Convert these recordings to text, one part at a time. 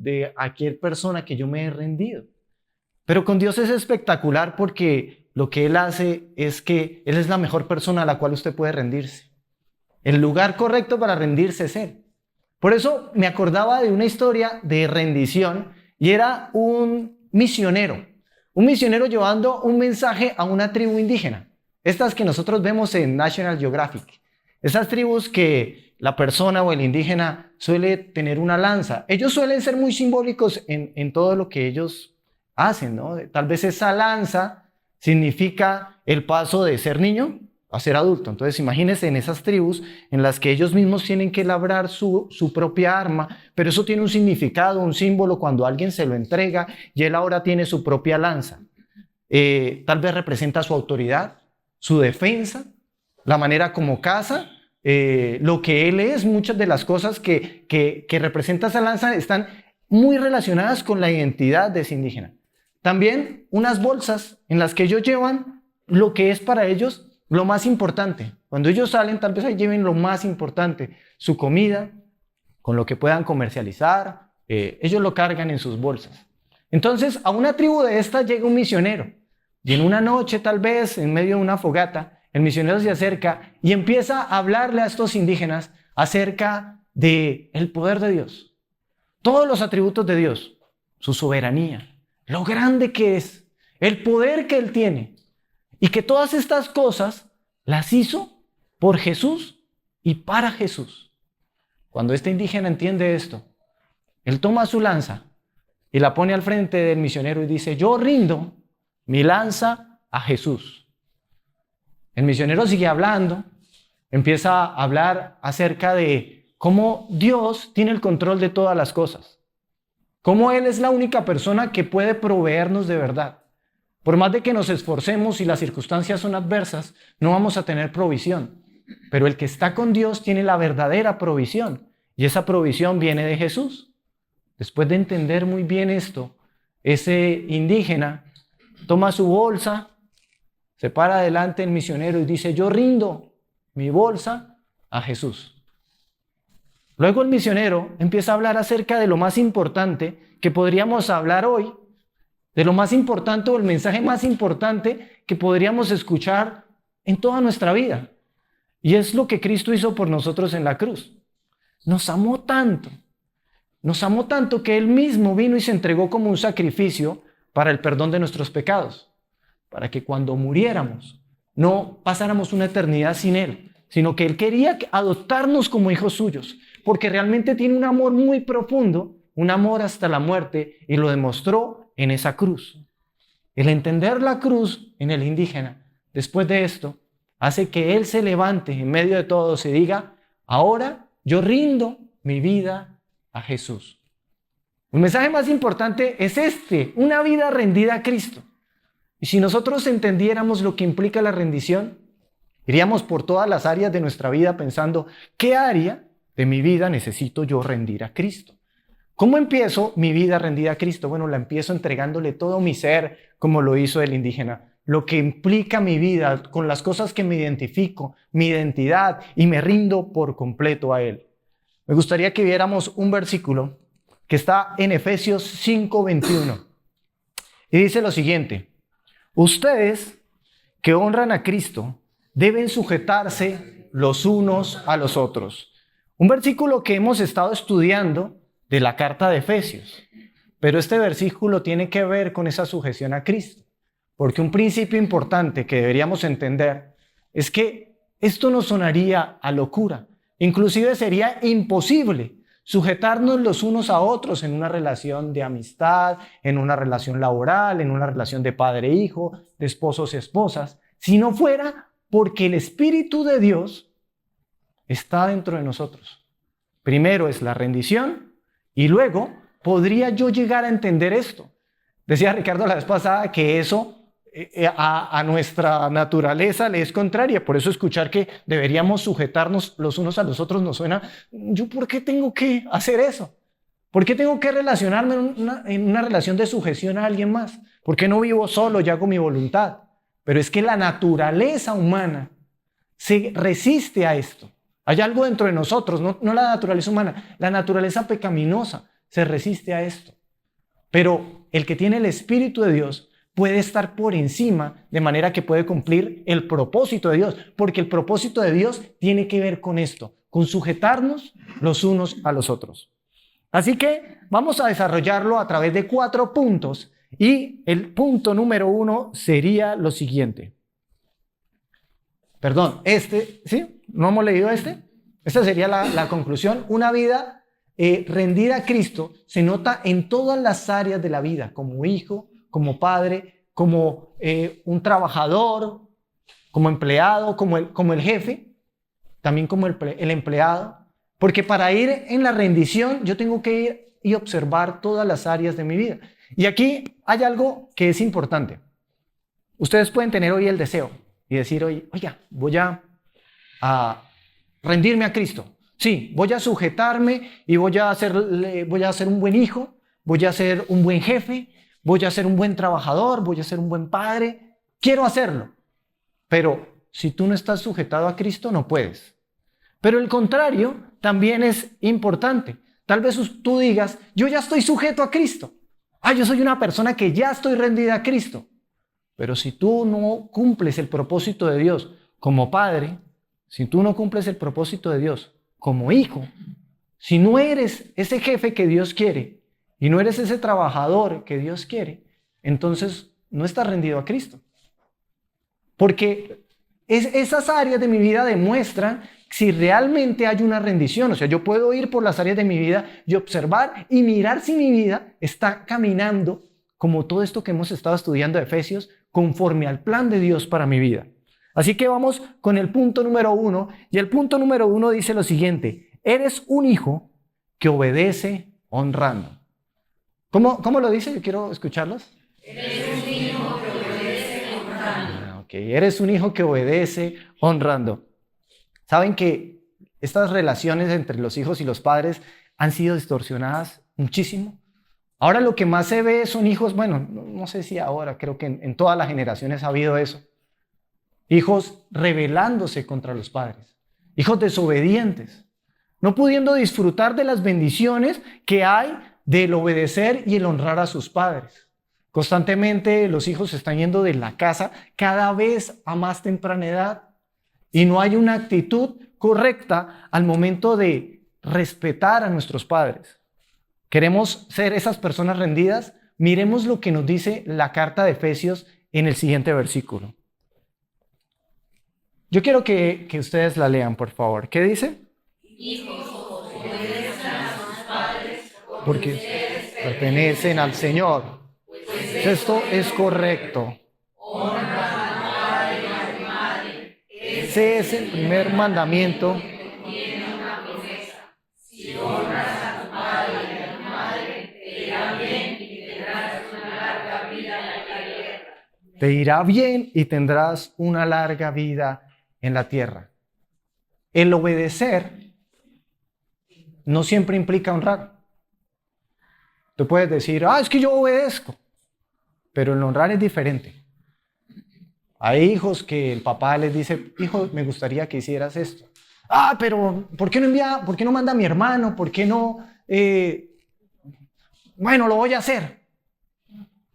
de aquella persona que yo me he rendido. Pero con Dios es espectacular porque lo que Él hace es que Él es la mejor persona a la cual usted puede rendirse. El lugar correcto para rendirse es Él. Por eso me acordaba de una historia de rendición y era un misionero llevando un mensaje a una tribu indígena. Estas que nosotros vemos en National Geographic. Esas tribus que la persona o el indígena suele tener una lanza. Ellos suelen ser muy simbólicos en todo lo que ellos hacen, ¿no? Tal vez esa lanza significa el paso de ser niño a ser adulto. Entonces imagínense en esas tribus en las que ellos mismos tienen que labrar su propia arma, pero eso tiene un significado, un símbolo cuando alguien se lo entrega y él ahora tiene su propia lanza. Tal vez representa su autoridad, su defensa, la manera como caza, lo que él es. Muchas de las cosas que representa esa lanza están muy relacionadas con la identidad de ese indígena. También unas bolsas en las que ellos llevan lo que es para ellos lo más importante. Cuando ellos salen, tal vez ahí lleven lo más importante, su comida, con lo que puedan comercializar, ellos lo cargan en sus bolsas. Entonces, a una tribu de esta llega un misionero, y en una noche, tal vez, en medio de una fogata, el misionero se acerca y empieza a hablarle a estos indígenas acerca del poder de Dios. Todos los atributos de Dios, su soberanía, lo grande que es, el poder que Él tiene, y que todas estas cosas las hizo por Jesús y para Jesús. Cuando este indígena entiende esto, él toma su lanza y la pone al frente del misionero y dice: yo rindo mi lanza a Jesús. El misionero sigue hablando, empieza a hablar acerca de cómo Dios tiene el control de todas las cosas, cómo Él es la única persona que puede proveernos de verdad. Por más de que nos esforcemos y las circunstancias son adversas, no vamos a tener provisión. Pero el que está con Dios tiene la verdadera provisión. Y esa provisión viene de Jesús. Después de entender muy bien esto, ese indígena toma su bolsa, se para delante del misionero y dice: yo rindo mi bolsa a Jesús. Luego el misionero empieza a hablar acerca de lo más importante que podríamos hablar hoy, de lo más importante o el mensaje más importante que podríamos escuchar en toda nuestra vida. Y es lo que Cristo hizo por nosotros en la cruz. Nos amó tanto que Él mismo vino y se entregó como un sacrificio para el perdón de nuestros pecados, para que cuando muriéramos no pasáramos una eternidad sin Él, sino que Él quería adoptarnos como hijos suyos, porque realmente tiene un amor muy profundo, un amor hasta la muerte, y lo demostró en esa cruz. El entender la cruz en el indígena, después de esto, hace que él se levante en medio de todos y diga: ahora yo rindo mi vida a Jesús. El mensaje más importante es una vida rendida a Cristo. Y si nosotros entendiéramos lo que implica la rendición, iríamos por todas las áreas de nuestra vida pensando: ¿qué área de mi vida necesito yo rendir a Cristo? ¿Cómo empiezo mi vida rendida a Cristo? Bueno, la empiezo entregándole todo mi ser, como lo hizo el indígena. Lo que implica mi vida, con las cosas que me identifico, mi identidad, y me rindo por completo a Él. Me gustaría que viéramos un versículo que está en Efesios 5:21. Y dice lo siguiente: ustedes que honran a Cristo deben sujetarse los unos a los otros. Un versículo que hemos estado estudiando de la carta de Efesios. Pero este versículo tiene que ver con esa sujeción a Cristo. Porque un principio importante que deberíamos entender es que esto nos sonaría a locura. Inclusive sería imposible sujetarnos los unos a otros en una relación de amistad, en una relación laboral, en una relación de padre-hijo, de esposos y esposas, si no fuera porque el Espíritu de Dios está dentro de nosotros. Primero es la rendición, y luego podría yo llegar a entender esto. Decía Ricardo la vez pasada que eso a nuestra naturaleza le es contraria. Por eso escuchar que deberíamos sujetarnos los unos a los otros nos suena: ¿yo por qué tengo que hacer eso? ¿Por qué tengo que relacionarme en una relación de sujeción a alguien más? ¿Por qué no vivo solo y hago mi voluntad? Pero es que la naturaleza humana se resiste a esto. Hay algo dentro de nosotros, no la naturaleza humana, la naturaleza pecaminosa se resiste a esto. Pero el que tiene el Espíritu de Dios puede estar por encima, de manera que puede cumplir el propósito de Dios, porque el propósito de Dios tiene que ver con esto, con sujetarnos los unos a los otros. Así que vamos a desarrollarlo a través de 4 puntos, y el punto número 1 sería lo siguiente. Perdón, ¿sí? ¿No hemos leído este? Esta sería la conclusión. Una vida rendida a Cristo se nota en todas las áreas de la vida, como hijo, como padre, como un trabajador, como empleado, como el jefe, también como el empleado. Porque para ir en la rendición yo tengo que ir y observar todas las áreas de mi vida. Y aquí hay algo que es importante. Ustedes pueden tener hoy el deseo y decir hoy, oiga, voy a rendirme a Cristo. Sí, voy a sujetarme y voy a ser un buen hijo, voy a ser un buen jefe, voy a ser un buen trabajador, voy a ser un buen padre. Quiero hacerlo. Pero si tú no estás sujetado a Cristo, no puedes. Pero el contrario también es importante. Tal vez tú digas, yo ya estoy sujeto a Cristo. Yo soy una persona que ya estoy rendida a Cristo. Pero si tú no cumples el propósito de Dios como padre, si tú no cumples el propósito de Dios como hijo, si no eres ese jefe que Dios quiere y no eres ese trabajador que Dios quiere, entonces no estás rendido a Cristo. Porque esas áreas de mi vida demuestran si realmente hay una rendición. O sea, yo puedo ir por las áreas de mi vida y observar y mirar si mi vida está caminando como todo esto que hemos estado estudiando de Efesios, conforme al plan de Dios para mi vida. Así que vamos con el punto número 1, y el punto número 1 dice lo siguiente: eres un hijo que obedece honrando. ¿Cómo lo dice? Yo quiero escucharlos. Eres un hijo que obedece honrando. Ok, eres un hijo que obedece honrando. Saben que estas relaciones entre los hijos y los padres han sido distorsionadas muchísimo. Ahora lo que más se ve son hijos, bueno, no sé si ahora, creo que en todas las generaciones ha habido eso. Hijos rebelándose contra los padres, hijos desobedientes, no pudiendo disfrutar de las bendiciones que hay del obedecer y el honrar a sus padres. Constantemente los hijos están yendo de la casa cada vez a más temprana edad y no hay una actitud correcta al momento de respetar a nuestros padres. ¿Queremos ser esas personas rendidas? Miremos lo que nos dice la carta de Efesios en el siguiente versículo. Yo quiero que ustedes la lean, por favor. ¿Qué dice? Hijos, obedezcan a sus padres, porque pertenecen al Señor. Pues esto es correcto. Honra a tu padre y a tu madre. Ese es el primer mandamiento. Tiene una promesa. Si honras a tu padre y a tu madre, te irá bien y tendrás una larga vida en la tierra. Te irá bien y tendrás una larga vida en la tierra. El obedecer no siempre implica honrar. Tú puedes decir, es que yo obedezco, pero el honrar es diferente. Hay hijos que el papá les dice, hijo, me gustaría que hicieras esto. Pero ¿por qué no manda a mi hermano? ¿Por qué no? Bueno, lo voy a hacer.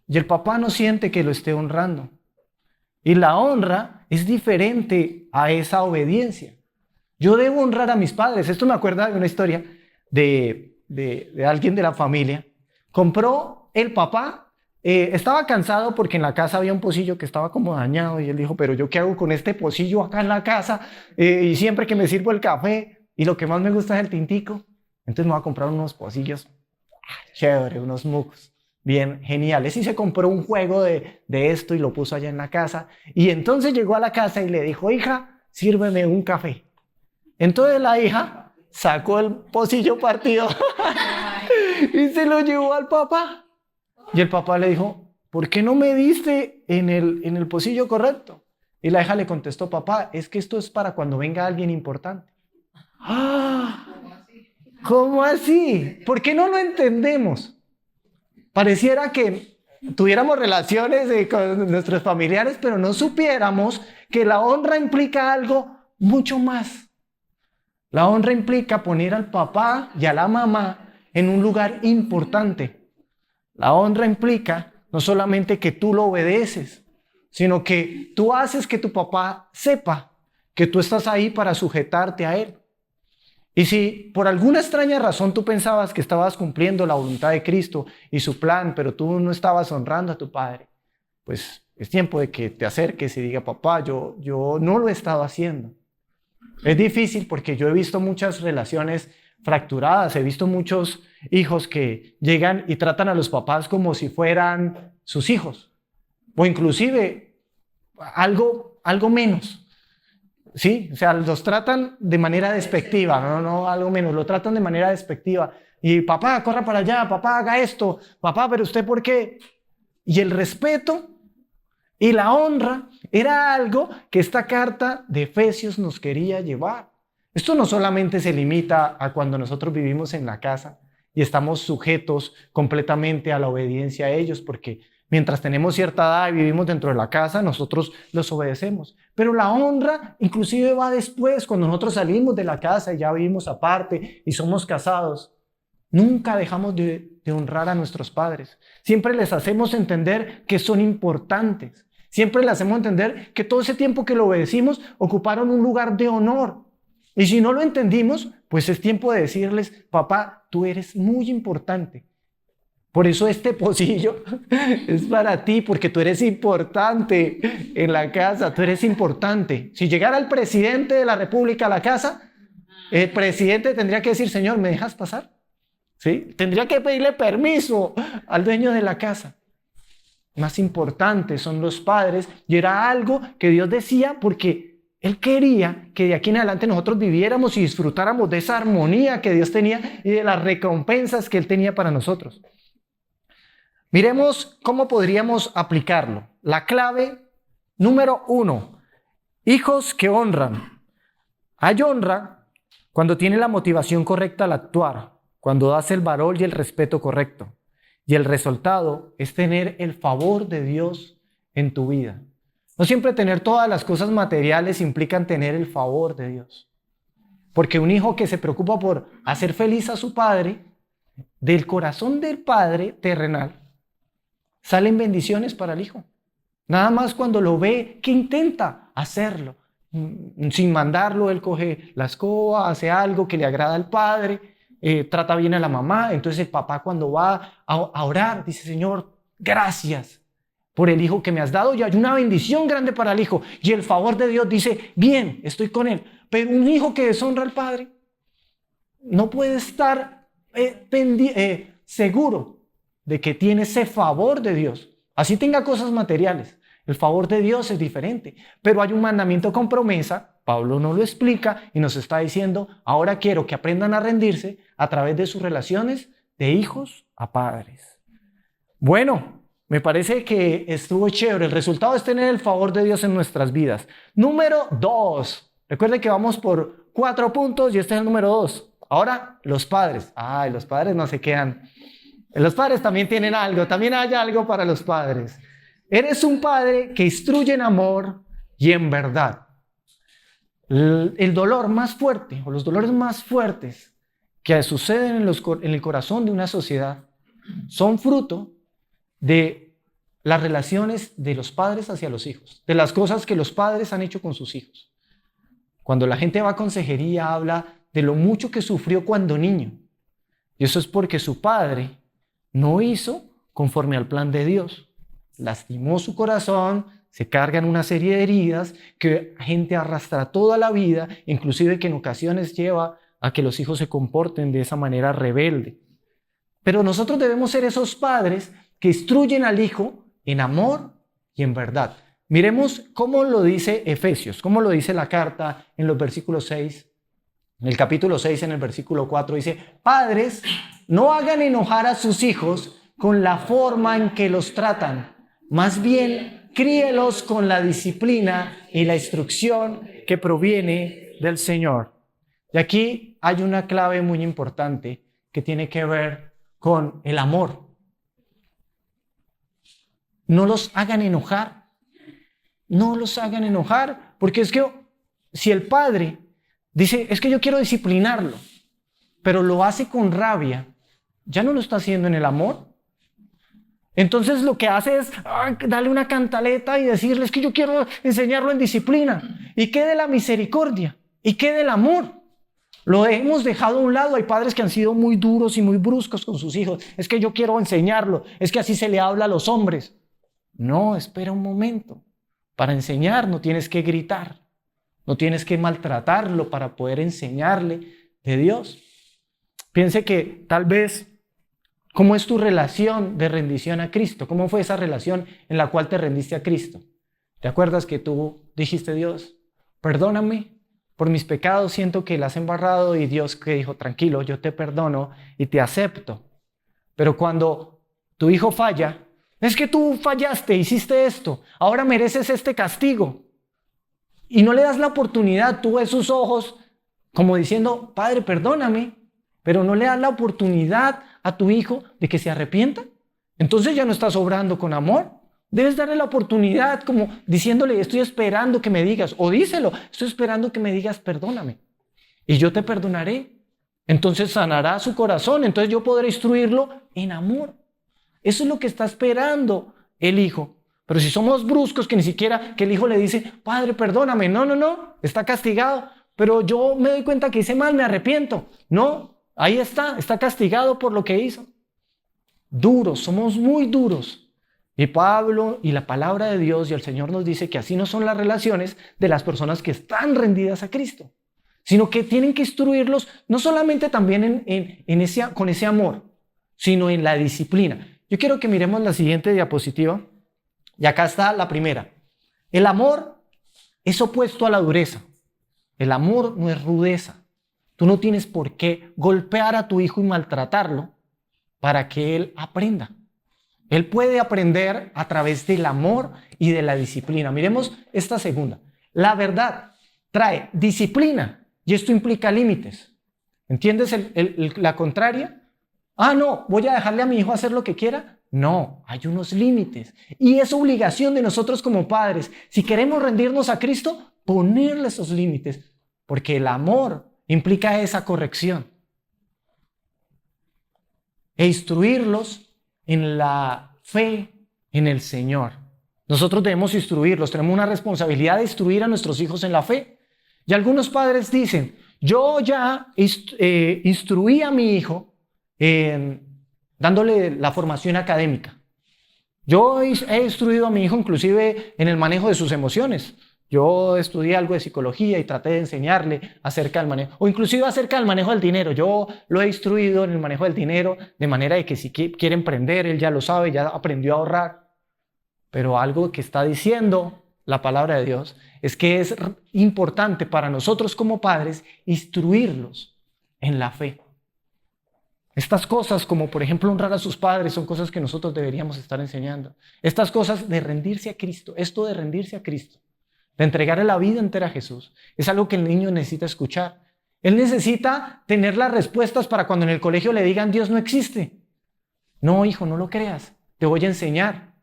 Y el papá no siente que lo esté honrando. Y la honra es diferente a esa obediencia. Yo debo honrar a mis padres. Esto me acuerda de una historia de alguien de la familia. Compró el papá, estaba cansado porque en la casa había un pocillo que estaba como dañado y él dijo, pero ¿yo qué hago con este pocillo acá en la casa? Y siempre que me sirvo el café y lo que más me gusta es el tintico, entonces me voy a comprar unos pocillos chévere, unos mucos bien geniales. Y se compró un juego de esto y lo puso allá en la casa. Y entonces llegó a la casa y le dijo, hija, sírveme un café. Entonces la hija sacó el pocillo partido y se lo llevó al papá. Y el papá le dijo, ¿por qué no me diste en el pocillo correcto? Y la hija le contestó, papá, es que esto es para cuando venga alguien importante. ¿Cómo así? ¿Por qué no lo entendemos? Pareciera que tuviéramos relaciones con nuestros familiares, pero no supiéramos que la honra implica algo mucho más. La honra implica poner al papá y a la mamá en un lugar importante. La honra implica no solamente que tú lo obedeces, sino que tú haces que tu papá sepa que tú estás ahí para sujetarte a él. Y si por alguna extraña razón tú pensabas que estabas cumpliendo la voluntad de Cristo y su plan, pero tú no estabas honrando a tu padre, pues es tiempo de que te acerques y diga, papá, yo no lo he estado haciendo. Es difícil porque yo he visto muchas relaciones fracturadas, he visto muchos hijos que llegan y tratan a los papás como si fueran sus hijos, o inclusive algo menos. Sí, o sea, los tratan de manera despectiva, no, algo menos, lo tratan de manera despectiva. Y papá, corra para allá, papá, haga esto, papá, pero usted ¿por qué? Y el respeto y la honra era algo que esta carta de Efesios nos quería llevar. Esto no solamente se limita a cuando nosotros vivimos en la casa y estamos sujetos completamente a la obediencia a ellos, porque mientras tenemos cierta edad y vivimos dentro de la casa, nosotros los obedecemos. Pero la honra inclusive va después, cuando nosotros salimos de la casa y ya vivimos aparte y somos casados. Nunca dejamos de honrar a nuestros padres. Siempre les hacemos entender que son importantes. Siempre les hacemos entender que todo ese tiempo que lo obedecimos ocuparon un lugar de honor. Y si no lo entendimos, pues es tiempo de decirles, papá, tú eres muy importante. Por eso este pocillo es para ti, porque tú eres importante en la casa, tú eres importante. Si llegara el presidente de la República a la casa, el presidente tendría que decir, Señor, ¿me dejas pasar? ¿Sí? Tendría que pedirle permiso al dueño de la casa. Más importantes son los padres, y era algo que Dios decía porque Él quería que de aquí en adelante nosotros viviéramos y disfrutáramos de esa armonía que Dios tenía y de las recompensas que Él tenía para nosotros. Miremos cómo podríamos aplicarlo. La clave número 1, hijos que honran. Hay honra cuando tiene la motivación correcta al actuar, cuando das el valor y el respeto correcto. Y el resultado es tener el favor de Dios en tu vida. No siempre tener todas las cosas materiales implican tener el favor de Dios. Porque un hijo que se preocupa por hacer feliz a su padre, del corazón del padre terrenal, salen bendiciones para el hijo. Nada más cuando lo ve que intenta hacerlo. Sin mandarlo, él coge la escoba, hace algo que le agrada al padre, trata bien a la mamá. Entonces el papá cuando va a orar dice, Señor, gracias por el hijo que me has dado, y hay una bendición grande para el hijo. Y el favor de Dios dice, bien, estoy con él. Pero un hijo que deshonra al padre no puede estar seguro de que tiene ese favor de Dios. Así tenga cosas materiales. El favor de Dios es diferente. Pero hay un mandamiento con promesa. Pablo nos lo explica y nos está diciendo, ahora quiero que aprendan a rendirse a través de sus relaciones de hijos a padres. Bueno, me parece que estuvo chévere. El resultado es tener el favor de Dios en nuestras vidas. Número 2. Recuerden que vamos por 4 puntos y este es el número 2. Ahora, los padres. Ay, los padres no se quedan. Los padres también tienen algo, también hay algo para los padres. Eres un padre que instruye en amor y en verdad. El dolor más fuerte o los dolores más fuertes que suceden en el corazón de una sociedad son fruto de las relaciones de los padres hacia los hijos, de las cosas que los padres han hecho con sus hijos. Cuando la gente va a consejería habla de lo mucho que sufrió cuando niño. Y eso es porque su padre no hizo conforme al plan de Dios. Lastimó su corazón, se cargan una serie de heridas que la gente arrastra toda la vida, inclusive que en ocasiones lleva a que los hijos se comporten de esa manera rebelde. Pero nosotros debemos ser esos padres que instruyen al hijo en amor y en verdad. Miremos cómo lo dice Efesios, cómo lo dice la carta en los versículos 6. En el capítulo 6, en el versículo 4, dice, padres, no hagan enojar a sus hijos con la forma en que los tratan. Más bien, críelos con la disciplina y la instrucción que proviene del Señor. Y aquí hay una clave muy importante que tiene que ver con el amor. No los hagan enojar. No los hagan enojar, porque es que si el padre dice, es que yo quiero disciplinarlo, pero lo hace con rabia, ya no lo está haciendo en el amor. Entonces lo que hace es darle una cantaleta y decirles que yo quiero enseñarlo en disciplina. ¿Y qué de la misericordia? ¿Y qué del amor? Lo hemos dejado a un lado. Hay padres que han sido muy duros y muy bruscos con sus hijos. Es que yo quiero enseñarlo. Es que así se le habla a los hombres. No, espera un momento. Para enseñar no tienes que gritar. No tienes que maltratarlo para poder enseñarle de Dios. Piense que tal vez, ¿cómo es tu relación de rendición a Cristo? ¿Cómo fue esa relación en la cual te rendiste a Cristo? ¿Te acuerdas que tú dijiste, Dios, perdóname por mis pecados, siento que las he embarrado, y Dios que dijo, tranquilo, yo te perdono y te acepto? Pero cuando tu hijo falla, es que tú fallaste, hiciste esto, ahora mereces este castigo. Y no le das la oportunidad, tú ves sus ojos como diciendo, Padre, perdóname, pero no le das la oportunidad a tu hijo de que se arrepienta. Entonces ya no estás obrando con amor. Debes darle la oportunidad como diciéndole, estoy esperando que me digas, o díselo, estoy esperando que me digas, perdóname, y yo te perdonaré. Entonces sanará su corazón, entonces yo podré instruirlo en amor. Eso es lo que está esperando el hijo. Pero si somos bruscos, que ni siquiera que el hijo le dice, Padre, perdóname, no, está castigado, pero yo me doy cuenta que hice mal, me arrepiento. No, ahí está castigado por lo que hizo. Duros, somos muy duros. Y Pablo y la palabra de Dios y el Señor nos dice que así no son las relaciones de las personas que están rendidas a Cristo, sino que tienen que instruirlos no solamente también con ese amor, sino en la disciplina. Yo quiero que miremos la siguiente diapositiva. Y acá está la primera. El amor es opuesto a la dureza. El amor no es rudeza. Tú no tienes por qué golpear a tu hijo y maltratarlo para que él aprenda. Él puede aprender a través del amor y de la disciplina. Miremos esta segunda. La verdad trae disciplina y esto implica límites. ¿Entiendes la contraria? No, voy a dejarle a mi hijo hacer lo que quiera. No, hay unos límites. Y es obligación de nosotros como padres, si queremos rendirnos a Cristo, ponerle esos límites. Porque el amor implica esa corrección. E instruirlos en la fe en el Señor. Nosotros debemos instruirlos, tenemos una responsabilidad de instruir a nuestros hijos en la fe. Y algunos padres dicen, yo ya instruí a mi hijo dándole la formación académica. Yo he instruido a mi hijo inclusive en el manejo de sus emociones. Yo estudié algo de psicología y traté de enseñarle acerca del manejo, o inclusive acerca del manejo del dinero. Yo lo he instruido en el manejo del dinero, de manera de que si quiere emprender, él ya lo sabe, ya aprendió a ahorrar. Pero algo que está diciendo la palabra de Dios es que es importante para nosotros como padres instruirlos en la fe. Estas cosas, como por ejemplo honrar a sus padres, son cosas que nosotros deberíamos estar enseñando. Estas cosas de rendirse a Cristo, esto de rendirse a Cristo, de entregarle la vida entera a Jesús, es algo que el niño necesita escuchar. Él necesita tener las respuestas para cuando en el colegio le digan Dios no existe. No, hijo, no lo creas, te voy a enseñar.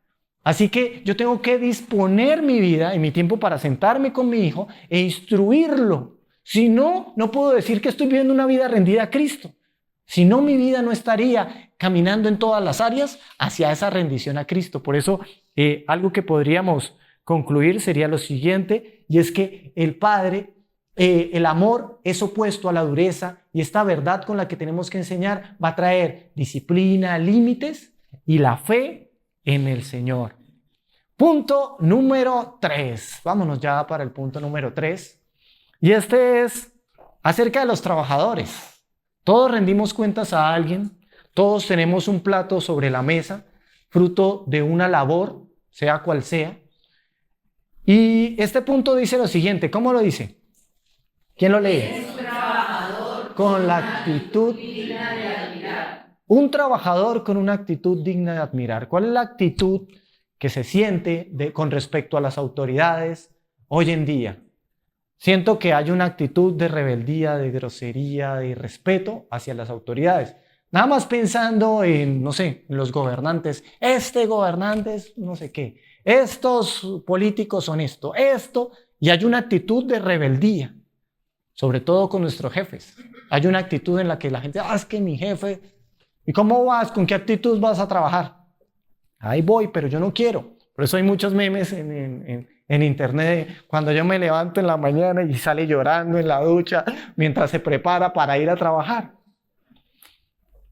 Así que yo tengo que disponer mi vida y mi tiempo para sentarme con mi hijo e instruirlo. Si no, no puedo decir que estoy viviendo una vida rendida a Cristo. Si no, mi vida no estaría caminando en todas las áreas hacia esa rendición a Cristo. Por eso, algo que podríamos concluir sería lo siguiente, y es que el Padre, el amor es opuesto a la dureza, y esta verdad con la que tenemos que enseñar va a traer disciplina, límites y la fe en el Señor. Punto número 3. Vámonos ya para el punto número 3. Y este es acerca de los trabajadores. Todos rendimos cuentas a alguien, todos tenemos un plato sobre la mesa, fruto de una labor, sea cual sea. Y este punto dice lo siguiente, ¿cómo lo dice? ¿Quién lo lee? Es un trabajador con la actitud digna de admirar. Un trabajador con una actitud digna de admirar. ¿Cuál es la actitud que se siente con respecto a las autoridades hoy en día? Siento que hay una actitud de rebeldía, de grosería, de irrespeto hacia las autoridades. Nada más pensando en, no sé, en los gobernantes. Este gobernante es no sé qué. Estos políticos son esto. Y hay una actitud de rebeldía, sobre todo con nuestros jefes. Hay una actitud en la que la gente, es que mi jefe ¿Y cómo vas? ¿Con qué actitud vas a trabajar? Ahí voy, pero yo no quiero. Por eso hay muchos memes en internet de cuando yo me levanto en la mañana y sale llorando en la ducha mientras se prepara para ir a trabajar.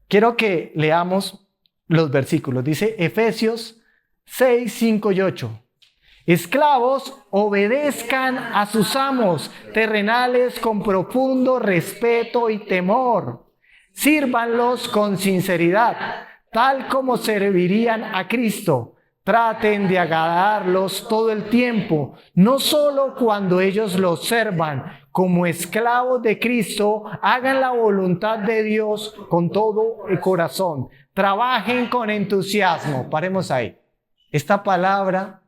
Quiero que leamos los versículos. Dice Efesios 6, 5 y 8. Esclavos, obedezcan a sus amos terrenales con profundo respeto y temor. Sírvanlos con sinceridad, tal como servirían a Cristo. Traten de agradarlos todo el tiempo, no solo cuando ellos los sirvan. Como esclavos de Cristo, hagan la voluntad de Dios con todo el corazón. Trabajen con entusiasmo. Paremos ahí. Esta palabra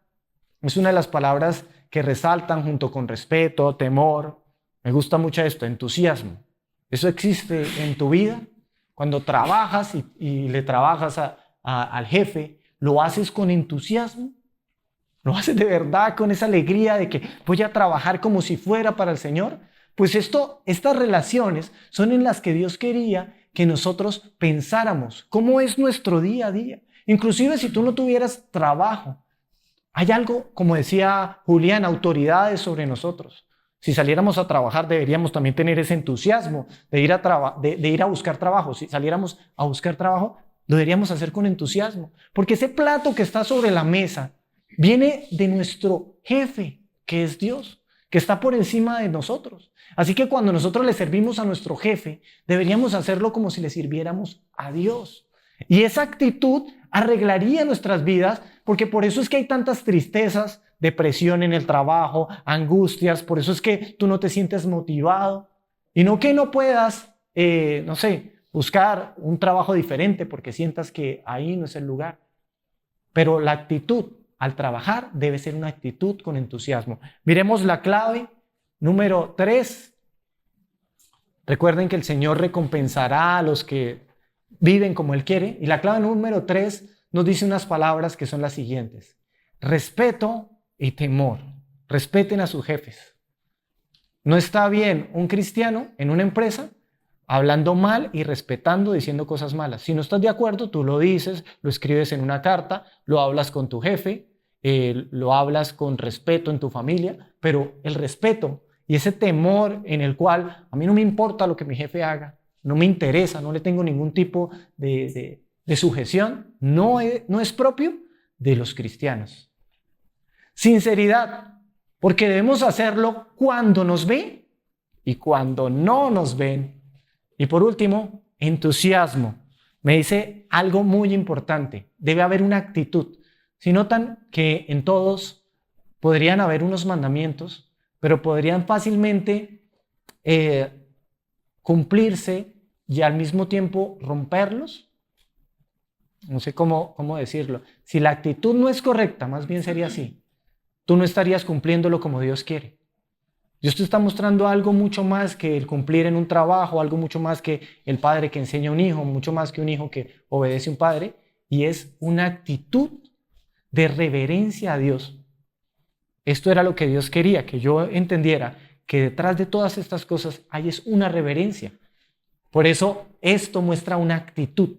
es una de las palabras que resaltan junto con respeto, temor. Me gusta mucho esto, entusiasmo. ¿Eso existe en tu vida? Cuando trabajas y le trabajas al jefe, ¿lo haces con entusiasmo? ¿Lo haces de verdad con esa alegría de que voy a trabajar como si fuera para el Señor? Pues estas relaciones son en las que Dios quería que nosotros pensáramos cómo es nuestro día a día. Inclusive si tú no tuvieras trabajo, hay algo, como decía Julián, autoridades sobre nosotros. Si saliéramos a trabajar, deberíamos también tener ese entusiasmo de ir a buscar trabajo. Si saliéramos a buscar trabajo, lo deberíamos hacer con entusiasmo. Porque ese plato que está sobre la mesa viene de nuestro jefe, que es Dios, que está por encima de nosotros. Así que cuando nosotros le servimos a nuestro jefe, deberíamos hacerlo como si le sirviéramos a Dios. Y esa actitud arreglaría nuestras vidas, porque por eso es que hay tantas tristezas, depresión en el trabajo, angustias, por eso es que tú no te sientes motivado. Y no que no puedas, buscar un trabajo diferente porque sientas que ahí no es el lugar. Pero la actitud al trabajar debe ser una actitud con entusiasmo. Miremos la clave número 3. Recuerden que el Señor recompensará a los que viven como Él quiere. Y la clave número 3 nos dice unas palabras que son las siguientes: respeto y temor. Respeten a sus jefes. No está bien un cristiano en una empresa hablando mal y respetando, diciendo cosas malas. Si no estás de acuerdo, tú lo dices, lo escribes en una carta, lo hablas con tu jefe, lo hablas con respeto en tu familia, pero el respeto y ese temor en el cual a mí no me importa lo que mi jefe haga, no me interesa, no le tengo ningún tipo de sujeción, no es propio de los cristianos. Sinceridad, porque debemos hacerlo cuando nos ven y cuando no nos ven. Y por último, entusiasmo. Me dice algo muy importante. Debe haber una actitud. Si notan que en todos podrían haber unos mandamientos, pero podrían fácilmente cumplirse y al mismo tiempo romperlos. No sé cómo decirlo. Si la actitud no es correcta, más bien sería así. Tú no estarías cumpliéndolo como Dios quiere. Dios te está mostrando algo mucho más que el cumplir en un trabajo, algo mucho más que el padre que enseña a un hijo, mucho más que un hijo que obedece a un padre, y es una actitud de reverencia a Dios. Esto era lo que Dios quería, que yo entendiera que detrás de todas estas cosas hay es una reverencia. Por eso esto muestra una actitud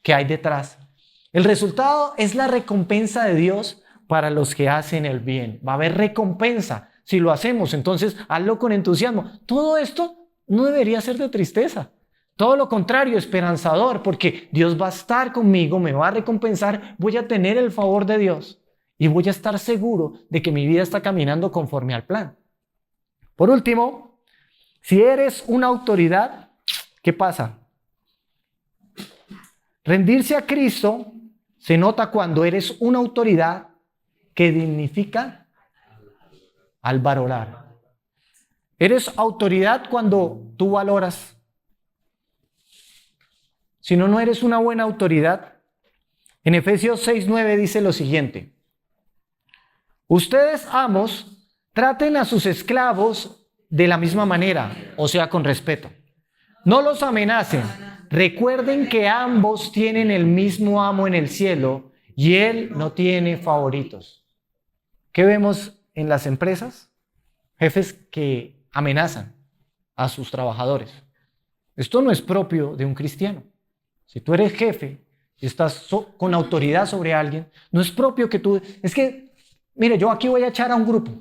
que hay detrás. El resultado es la recompensa de Dios para los que hacen el bien. Va a haber recompensa si lo hacemos, entonces hazlo con entusiasmo. Todo esto no debería ser de tristeza. Todo lo contrario, esperanzador, porque Dios va a estar conmigo, me va a recompensar, voy a tener el favor de Dios y voy a estar seguro de que mi vida está caminando conforme al plan. Por último, si eres una autoridad, ¿qué pasa? Rendirse a Cristo se nota cuando eres una autoridad que dignifica al valorar. Eres autoridad cuando tú valoras. Si no, no eres una buena autoridad. En Efesios 6:9 dice lo siguiente: ustedes, amos, traten a sus esclavos de la misma manera, o sea, con respeto. No los amenacen. Recuerden que ambos tienen el mismo amo en el cielo y Él no tiene favoritos. ¿Qué vemos en las empresas? Jefes que amenazan a sus trabajadores. Esto no es propio de un cristiano. Si tú eres jefe y estás con autoridad sobre alguien, no es propio que tú... Es que, mire, yo aquí voy a echar a un grupo,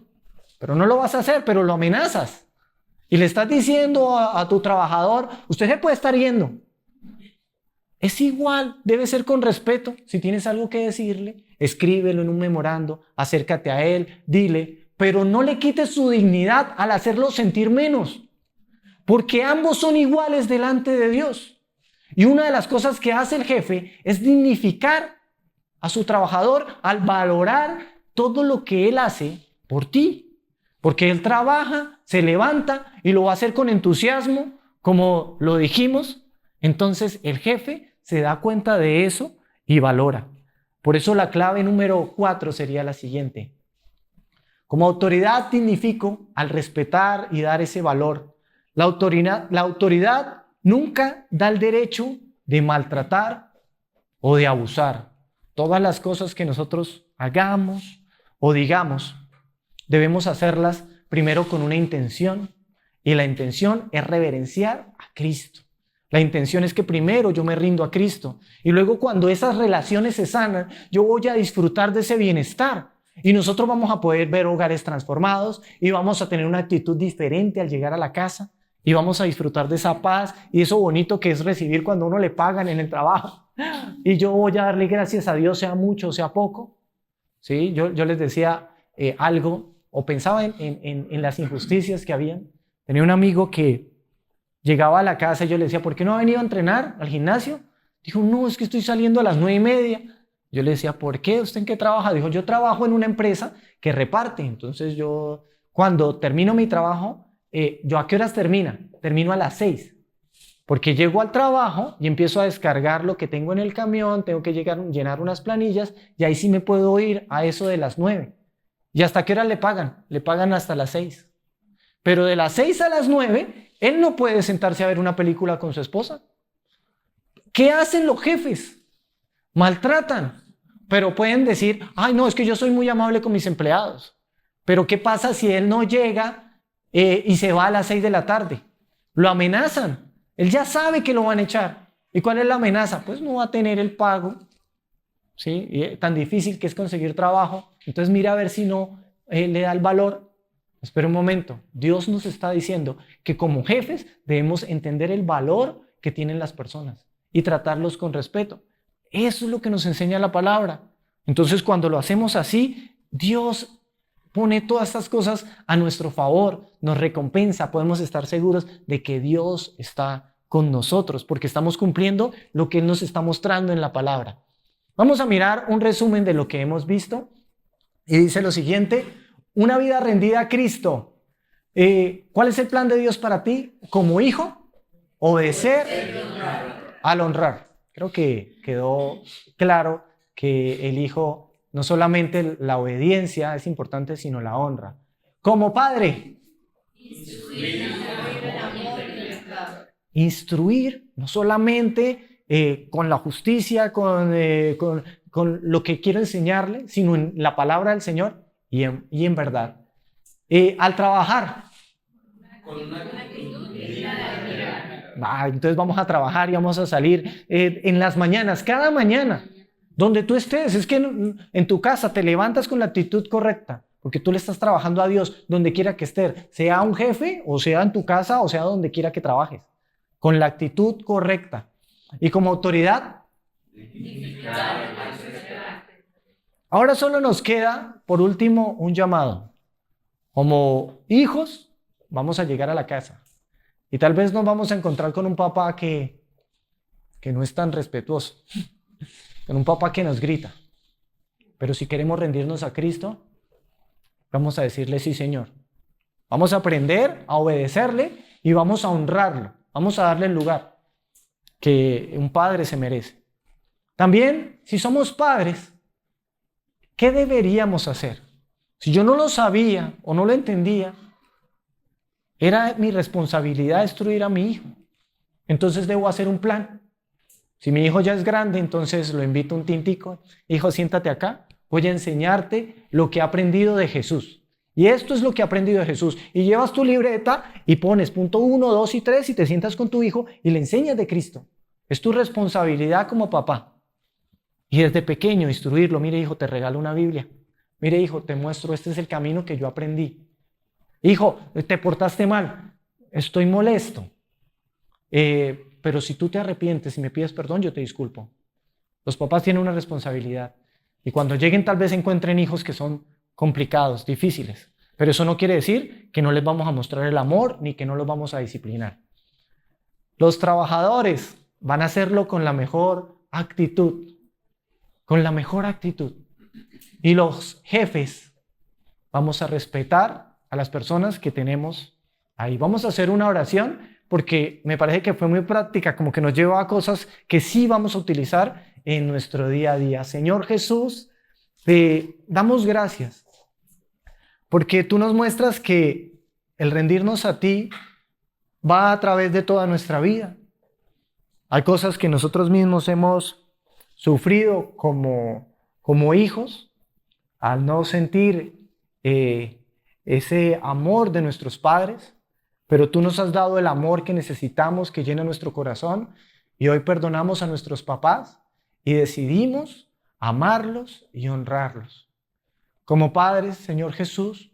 pero no lo vas a hacer, pero lo amenazas. Y le estás diciendo a tu trabajador, usted se puede estar yendo. Es igual, debe ser con respeto. Si tienes algo que decirle, escríbelo en un memorando, acércate a él, dile, pero no le quites su dignidad al hacerlo sentir menos, porque ambos son iguales delante de Dios. Y una de las cosas que hace el jefe es dignificar a su trabajador al valorar todo lo que él hace por ti, porque él trabaja, se levanta y lo va a hacer con entusiasmo, como lo dijimos. Entonces el jefe se da cuenta de eso y valora. Por eso la clave número 4 sería la siguiente. Como autoridad dignifico al respetar y dar ese valor. La autoridad nunca da el derecho de maltratar o de abusar. Todas las cosas que nosotros hagamos o digamos, debemos hacerlas primero con una intención. Y la intención es reverenciar a Cristo. La intención es que primero yo me rindo a Cristo. Y luego cuando esas relaciones se sanan, yo voy a disfrutar de ese bienestar. Y nosotros vamos a poder ver hogares transformados y vamos a tener una actitud diferente al llegar a la casa. Y vamos a disfrutar de esa paz y eso bonito que es recibir cuando uno le pagan en el trabajo. Y yo voy a darle gracias a Dios, sea mucho o sea poco. ¿Sí? Yo les decía algo o pensaba en las injusticias que habían. Tenía un amigo que llegaba a la casa y yo le decía, ¿por qué no ha venido a entrenar al gimnasio? Dijo, no, es que estoy saliendo a las 9:30. Yo le decía, ¿por qué? ¿Usted en qué trabaja? Dijo, yo trabajo en una empresa que reparte. Entonces yo, cuando termino mi trabajo, ¿yo a qué horas termina? Termino a las 6. Porque llego al trabajo y empiezo a descargar lo que tengo en el camión, tengo que llenar unas planillas y ahí sí me puedo ir a eso de las 9. ¿Y hasta qué hora le pagan? Le pagan hasta las 6. Pero de las 6 a las 9, él no puede sentarse a ver una película con su esposa. ¿Qué hacen los jefes? Maltratan. Pero pueden decir, ay no, es que yo soy muy amable con mis empleados. Pero ¿qué pasa si él no llega y se va a las 6 de la tarde? Lo amenazan. Él ya sabe que lo van a echar. ¿Y cuál es la amenaza? Pues no va a tener el pago. ¿Sí? Y tan difícil que es conseguir trabajo. Entonces mira a ver si no le da el valor. Espera un momento. Dios nos está diciendo que como jefes debemos entender el valor que tienen las personas y tratarlos con respeto. Eso es lo que nos enseña la palabra. Entonces cuando lo hacemos así, Dios pone todas estas cosas a nuestro favor, nos recompensa, podemos estar seguros de que Dios está con nosotros porque estamos cumpliendo lo que Él nos está mostrando en la palabra. Vamos a mirar un resumen de lo que hemos visto y dice lo siguiente, una vida rendida a Cristo. ¿Cuál es el plan de Dios para ti? Como hijo, obedecer al honrar. Creo que quedó claro que el hijo no solamente la obediencia es importante, sino la honra. Como padre, instruir no solamente con la justicia, con lo que quiero enseñarle, sino en la palabra del Señor y en verdad. Al trabajar. Entonces vamos a trabajar y vamos a salir en las mañanas, cada mañana. Donde tú estés, es que en tu casa te levantas con la actitud correcta, porque tú le estás trabajando a Dios donde quiera que estés, sea un jefe, o sea en tu casa, o sea donde quiera que trabajes, con la actitud correcta. Y como autoridad, ahora solo nos queda, por último, un llamado. Como hijos, vamos a llegar a la casa. Y tal vez nos vamos a encontrar con un papá que no es tan respetuoso. Con un papá que nos grita. Pero si queremos rendirnos a Cristo, vamos a decirle sí, Señor. Vamos a aprender a obedecerle y vamos a honrarlo. Vamos a darle el lugar que un padre se merece. También, si somos padres, ¿qué deberíamos hacer? Si yo no lo sabía o no lo entendía, era mi responsabilidad instruir a mi hijo. Entonces debo hacer un plan. Si mi hijo ya es grande, entonces lo invito a un tintico. Hijo, siéntate acá. Voy a enseñarte lo que he aprendido de Jesús. Y esto es lo que he aprendido de Jesús. Y llevas tu libreta y pones punto 1, 2 y 3 y te sientas con tu hijo y le enseñas de Cristo. Es tu responsabilidad como papá. Y desde pequeño instruirlo. Mire, hijo, te regalo una Biblia. Mire, hijo, te muestro, este es el camino que yo aprendí. Hijo, te portaste mal. Estoy molesto. Pero si tú te arrepientes y me pides perdón, yo te disculpo. Los papás tienen una responsabilidad. Y cuando lleguen tal vez encuentren hijos que son complicados, difíciles. Pero eso no quiere decir que no les vamos a mostrar el amor ni que no los vamos a disciplinar. Los trabajadores van a hacerlo con la mejor actitud. Con la mejor actitud. Y los jefes vamos a respetar a las personas que tenemos ahí. Vamos a hacer una oración porque me parece que fue muy práctica, como que nos lleva a cosas que sí vamos a utilizar en nuestro día a día. Señor Jesús, te damos gracias porque tú nos muestras que el rendirnos a ti va a través de toda nuestra vida. Hay cosas que nosotros mismos hemos sufrido como hijos al no sentir ese amor de nuestros padres, pero tú nos has dado el amor que necesitamos, que llena nuestro corazón, y hoy perdonamos a nuestros papás y decidimos amarlos y honrarlos. Como padres, Señor Jesús,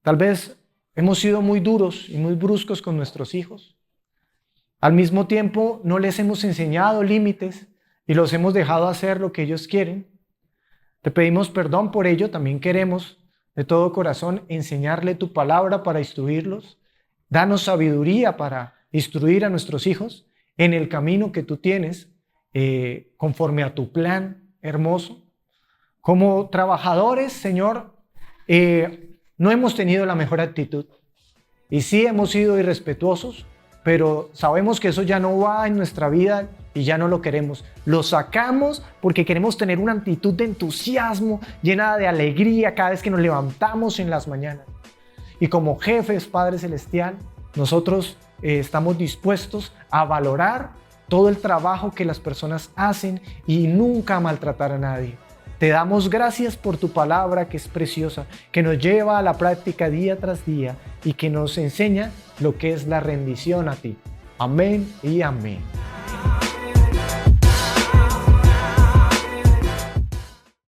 tal vez hemos sido muy duros y muy bruscos con nuestros hijos. Al mismo tiempo, no les hemos enseñado límites y los hemos dejado hacer lo que ellos quieren. Te pedimos perdón por ello. También queremos de todo corazón enseñarle tu palabra para instruirlos. Danos sabiduría para instruir a nuestros hijos en el camino que tú tienes, conforme a tu plan hermoso. Como trabajadores, Señor, no hemos tenido la mejor actitud y sí hemos sido irrespetuosos, pero sabemos que eso ya no va en nuestra vida y ya no lo queremos. Lo sacamos porque queremos tener una actitud de entusiasmo, llena de alegría cada vez que nos levantamos en las mañanas. Y como jefes, Padre Celestial, nosotros estamos dispuestos a valorar todo el trabajo que las personas hacen y nunca maltratar a nadie. Te damos gracias por tu palabra que es preciosa, que nos lleva a la práctica día tras día y que nos enseña lo que es la rendición a ti. Amén y amén.